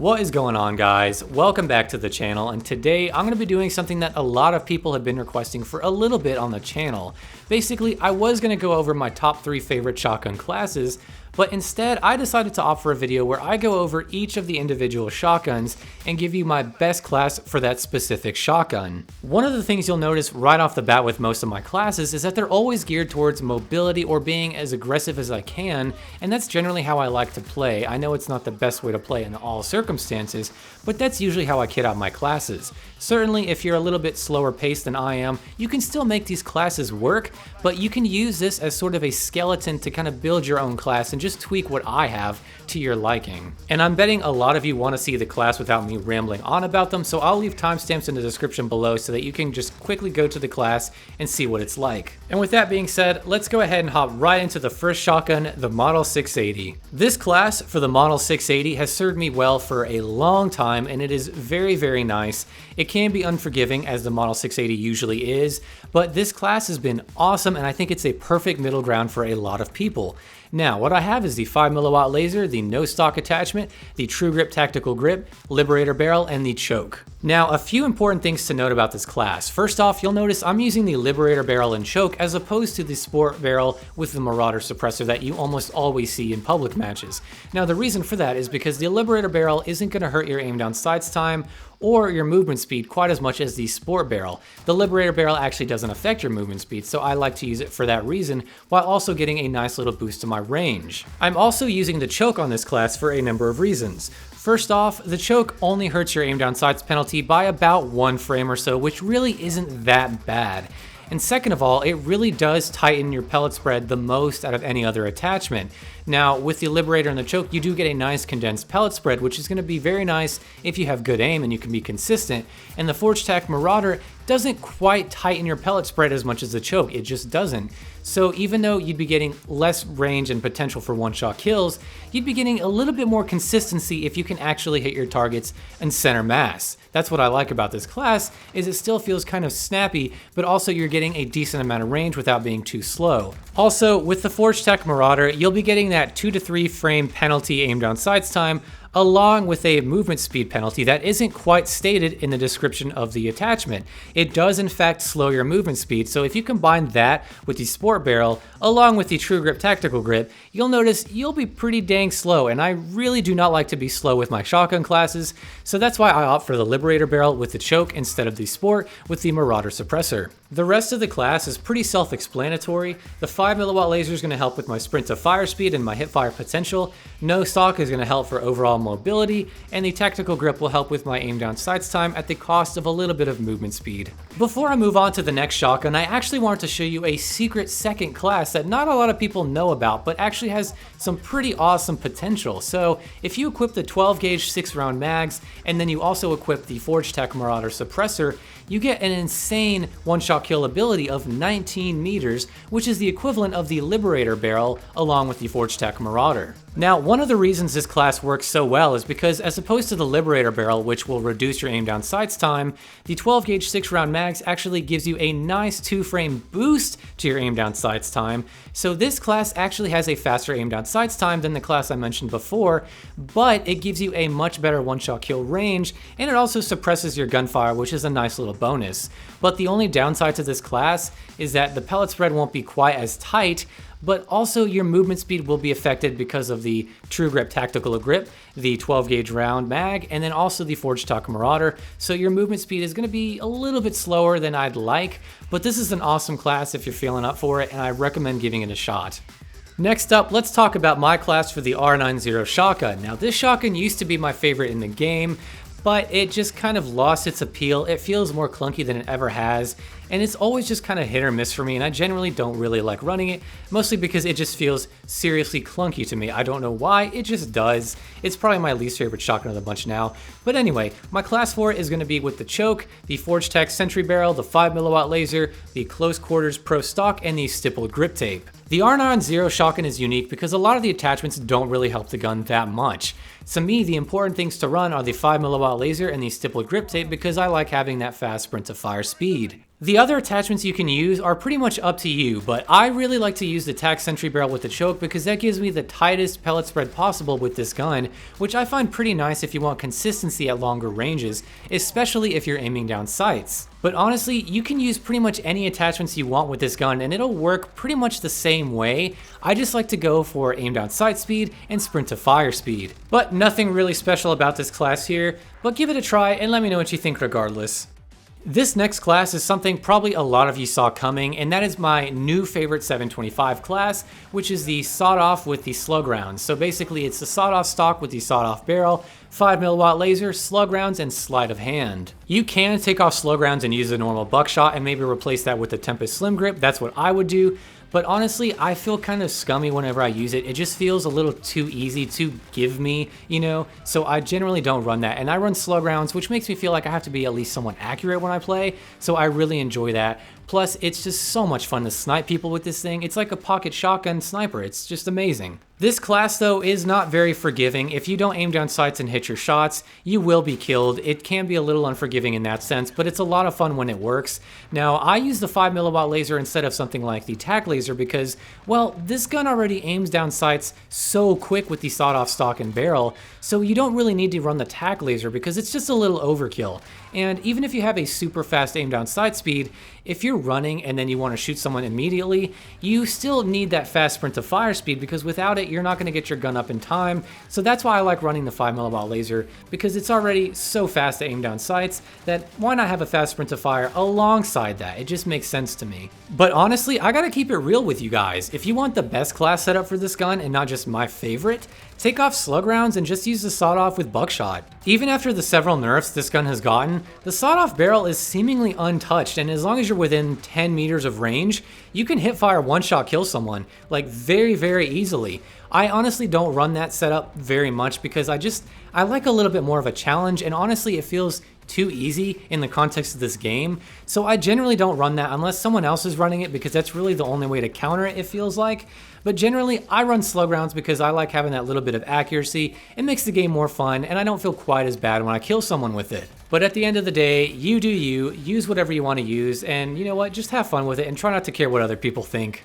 What is going on, guys? Welcome back to the channel, and today I'm going to be doing something that a lot of people have been requesting for a little bit on the channel. Basically, I was going to go over my top 3 favorite shotgun classes, but instead I decided to offer a video where I go over each of the individual shotguns and give you my best class for that specific shotgun. One of the things you'll notice right off the bat with most of my classes is that they're always geared towards mobility or being as aggressive as I can, and that's generally how I like to play. I know it's not the best way to play in all circumstances, but that's usually how I kit out my classes. Certainly, if you're a little bit slower paced than I am, you can still make these classes work, but you can use this as sort of a skeleton to kind of build your own class and just tweak what I have to your liking. And I'm betting a lot of you want to see the class without me rambling on about them, so I'll leave timestamps in the description below so that you can just quickly go to the class and see what it's like. And with that being said, let's go ahead and hop right into the first shotgun, the Model 680. This class for the Model 680 has served me well for a long time, and it is very, very nice. It can be unforgiving, as the Model 680 usually is, but this class has been awesome, and I think it's a perfect middle ground for a lot of people. Now, what I have is the 5mm laser, the no stock attachment, the True Grip tactical grip, Liberator barrel, and the choke. Now, a few important things to note about this class. First off, you'll notice I'm using the Liberator barrel and choke as opposed to the Sport barrel with the Marauder suppressor that you almost always see in public matches. Now, the reason for that is because the Liberator barrel isn't going to hurt your aim down sights time or your movement speed quite as much as the Sport barrel. The Liberator barrel actually doesn't affect your movement speed, so I like to use it for that reason, while also getting a nice little boost to my range. I'm also using the choke on this class for a number of reasons. First off, the choke only hurts your aim down sights penalty by about 1 frame or so, which really isn't that bad. And second of all, it really does tighten your pellet spread the most out of any other attachment. Now, with the Liberator and the choke, you do get a nice condensed pellet spread, which is going to be very nice if you have good aim and you can be consistent. And the Forged Tac Marauder doesn't quite tighten your pellet spread as much as the choke, it just doesn't. So even though you'd be getting less range and potential for one-shot kills, you'd be getting a little bit more consistency if you can actually hit your targets in center mass. That's what I like about this class, is it still feels kind of snappy, but also you're getting a decent amount of range without being too slow. Also, with the Forged Tac Marauder, you'll be getting that 2 to 3 frame penalty aim down sights time, along with a movement speed penalty that isn't quite stated in the description of the attachment. It does in fact slow your movement speed, so if you combine that with the Sport barrel along with the True Grip tactical grip, you'll notice you'll be pretty dang slow, and I really do not like to be slow with my shotgun classes, so that's why I opt for the Liberator barrel with the choke instead of the Sport with the Marauder suppressor. The rest of the class is pretty self-explanatory. The 5mm laser is going to help with my sprint to fire speed and my hip fire potential. No stock is going to help for overall mobility, and the tactical grip will help with my aim down sights time at the cost of a little bit of movement speed. Before I move on to the next shotgun, I actually wanted to show you a secret second class that not a lot of people know about, but actually has some pretty awesome potential. So if you equip the 12 gauge 6-round mags, and then you also equip the Forged Tac Marauder suppressor, you get an insane one-shot kill ability of 19 meters, which is the equivalent of the Liberator barrel along with the Forged Tac Marauder. Now, one of the reasons this class works so well is because, as opposed to the Liberator barrel, which will reduce your aim down sights time, the 12 gauge 6-round mags actually gives you a nice 2-frame boost to your aim down sights time. So this class actually has a faster aim down sights time than the class I mentioned before, but it gives you a much better one-shot kill range, and it also suppresses your gunfire, which is a nice little bonus. But the only downside to this class is that the pellet spread won't be quite as tight, but also your movement speed will be affected because of the True Grip tactical grip, the 12 gauge round mag, and then also the Forged Tac Marauder. So your movement speed is going to be a little bit slower than I'd like, but this is an awesome class if you're feeling up for it, and I recommend giving it a shot. Next up, let's talk about my class for the R90 shotgun. Now, this shotgun used to be my favorite in the game, but it just kind of lost its appeal. It feels more clunky than it ever has, and it's always just kind of hit or miss for me, and I generally don't really like running it, mostly because it just feels seriously clunky to me. I don't know why, it just does. It's probably my least favorite shotgun of the bunch now. But anyway, my class for it is going to be with the choke, the Forged Tac Sentry barrel, the 5mm laser, the close quarters pro stock, and the stippled grip tape. The R90 shotgun is unique because a lot of the attachments don't really help the gun that much. To me, the important things to run are the 5mm laser and the stippled grip tape because I like having that fast sprint to fire speed. The other attachments you can use are pretty much up to you, but I really like to use the tac sentry barrel with the choke because that gives me the tightest pellet spread possible with this gun, which I find pretty nice if you want consistency at longer ranges, especially if you're aiming down sights. But honestly, you can use pretty much any attachments you want with this gun and it'll work pretty much the same way. I just like to go for aim down sight speed and sprint to fire speed. But nothing really special about this class here, but give it a try and let me know what you think regardless. This next class is something probably a lot of you saw coming, and that is my new favorite 725 class, which is the sawed-off with the slug rounds. So basically it's the sawed-off stock with the sawed-off barrel, 5mm laser, slug rounds, and sleight of hand. You can take off slug rounds and use a normal buckshot and maybe replace that with the Tempest Slim Grip. That's what I would do. But honestly, I feel kind of scummy whenever I use it. It just feels a little too easy to give me, you know? So I generally don't run that. And I run slug rounds, which makes me feel like I have to be at least somewhat accurate when I play. So I really enjoy that. Plus, it's just so much fun to snipe people with this thing. It's like a pocket shotgun sniper. It's just amazing. This class, though, is not very forgiving. If you don't aim down sights and hit your shots, you will be killed. It can be a little unforgiving in that sense, but it's a lot of fun when it works. Now, I use the 5mm laser instead of something like the tac laser because, well, this gun already aims down sights so quick with the sawed-off stock and barrel, so you don't really need to run the tac laser because it's just a little overkill. And even if you have a super fast aim down sight speed, if you're running and then you want to shoot someone immediately, you still need that fast sprint to fire speed because without it, you're not going to get your gun up in time. So that's why I like running the 5mm laser because it's already so fast to aim down sights that why not have a fast sprint to fire alongside that? It just makes sense to me. But honestly, I gotta keep it real with you guys. If you want the best class setup for this gun and not just my favorite, take off slug rounds and just use the sawed-off with buckshot. Even after the several nerfs this gun has gotten, the sawed-off barrel is seemingly untouched, and as long as you're within 10 meters of range, you can hip fire one-shot kill someone, like very, very easily. I honestly don't run that setup very much because I like a little bit more of a challenge, and honestly it feels too easy in the context of this game. So I generally don't run that unless someone else is running it because that's really the only way to counter it, it feels like. But generally I run slug rounds because I like having that little bit of accuracy. It makes the game more fun and I don't feel quite as bad when I kill someone with it. But at the end of the day, you do you, use whatever you want to use, and you know what, just have fun with it and try not to care what other people think.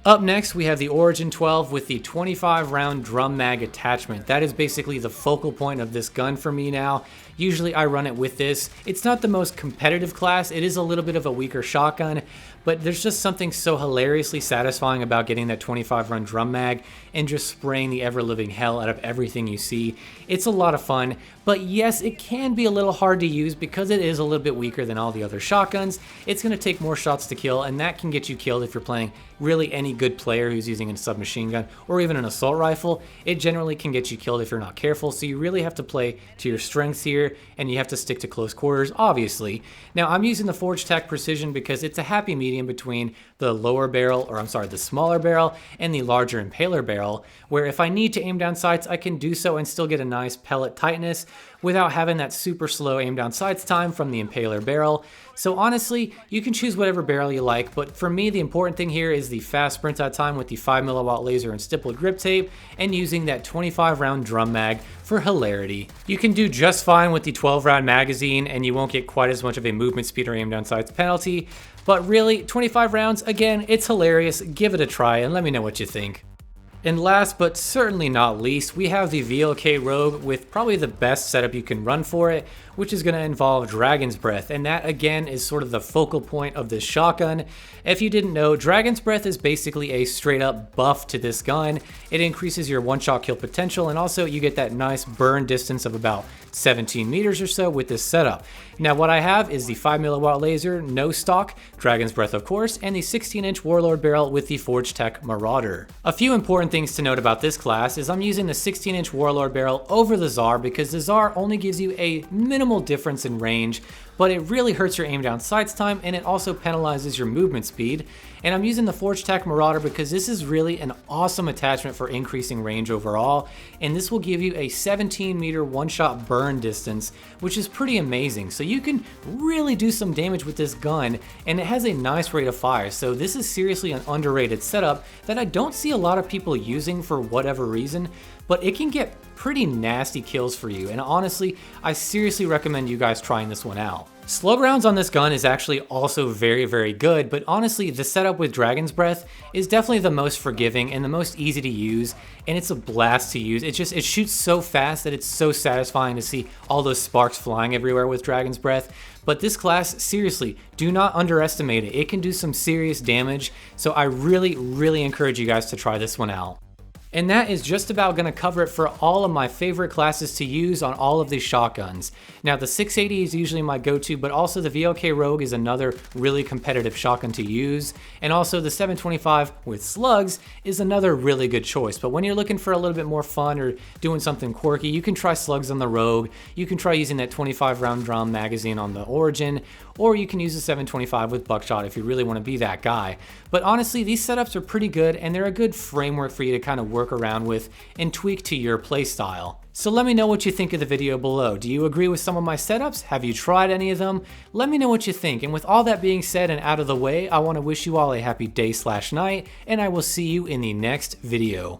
Up next, we have the Origin 12 with the 25 round drum mag attachment. That is basically the focal point of this gun for me now. Usually I run it with this. It's not the most competitive class. It is a little bit of a weaker shotgun, but there's just something so hilariously satisfying about getting that 25 round drum mag and just spraying the ever-living hell out of everything you see. It's a lot of fun, but yes, it can be a little hard to use because it is a little bit weaker than all the other shotguns. It's going to take more shots to kill, and that can get you killed if you're playing really any good player who's using a submachine gun or even an assault rifle. It generally can get you killed if you're not careful, so you really have to play to your strengths here, and you have to stick to close quarters, obviously. Now, I'm using the Forge Tech Precision because it's a happy medium between the lower barrel, or I'm sorry, the smaller barrel and the larger impaler barrel, where if I need to aim down sights, I can do so and still get a nice pellet tightness without having that super slow aim down sights time from the impaler barrel. So honestly, you can choose whatever barrel you like, but for me, the important thing here is the fast sprint out time with the 5mm laser and stippled grip tape and using that 25 round drum mag for hilarity. You can do just fine with the 12 round magazine and you won't get quite as much of a movement speed or aim down sights penalty, but really, 25 rounds, again, it's hilarious. Give it a try and let me know what you think. And last but certainly not least, we have the VLK Rogue with probably the best setup you can run for it, which is going to involve Dragon's Breath, and that again is sort of the focal point of this shotgun. If you didn't know, Dragon's Breath is basically a straight up buff to this gun. It increases your one-shot kill potential, and also you get that nice burn distance of about 17 meters or so with this setup. Now what I have is the 5mm laser, no stock, Dragon's Breath of course, and the 16-inch Warlord barrel with the Forge Tech Marauder. A few important things to note about this class is I'm using the 16-inch Warlord barrel over the Tsar because the Tsar only gives you a minimal difference in range, but it really hurts your aim down sights time and it also penalizes your movement speed. And I'm using the Forge Tech Marauder because this is really an awesome attachment for increasing range overall, and this will give you a 17 meter one-shot burn distance, which is pretty amazing. So you can really do some damage with this gun, and it has a nice rate of fire. So this is seriously an underrated setup that I don't see a lot of people using for whatever reason, but it can get pretty nasty kills for you, and honestly, I seriously recommend you guys trying this one out. Slug rounds on this gun is actually also very good, but honestly the setup with Dragon's Breath is definitely the most forgiving and the most easy to use, and it's a blast to use. It shoots so fast that it's so satisfying to see all those sparks flying everywhere with Dragon's Breath. But this class, seriously, do not underestimate it. It can do some serious damage, so I really encourage you guys to try this one out. And that is just about gonna cover it for all of my favorite classes to use on all of these shotguns. Now the 680 is usually my go-to, but also the VLK Rogue is another really competitive shotgun to use. And also the 725 with slugs is another really good choice. But when you're looking for a little bit more fun or doing something quirky, you can try slugs on the Rogue. You can try using that 25 round drum magazine on the Origin, or you can use the 725 with buckshot if you really wanna be that guy. But honestly, these setups are pretty good and they're a good framework for you to kind of work around with and tweak to your playstyle. So let me know what you think of the video below. Do you agree with some of my setups? Have you tried any of them? Let me know what you think. And with all that being said and out of the way, I want to wish you all a happy day/night, and I will see you in the next video.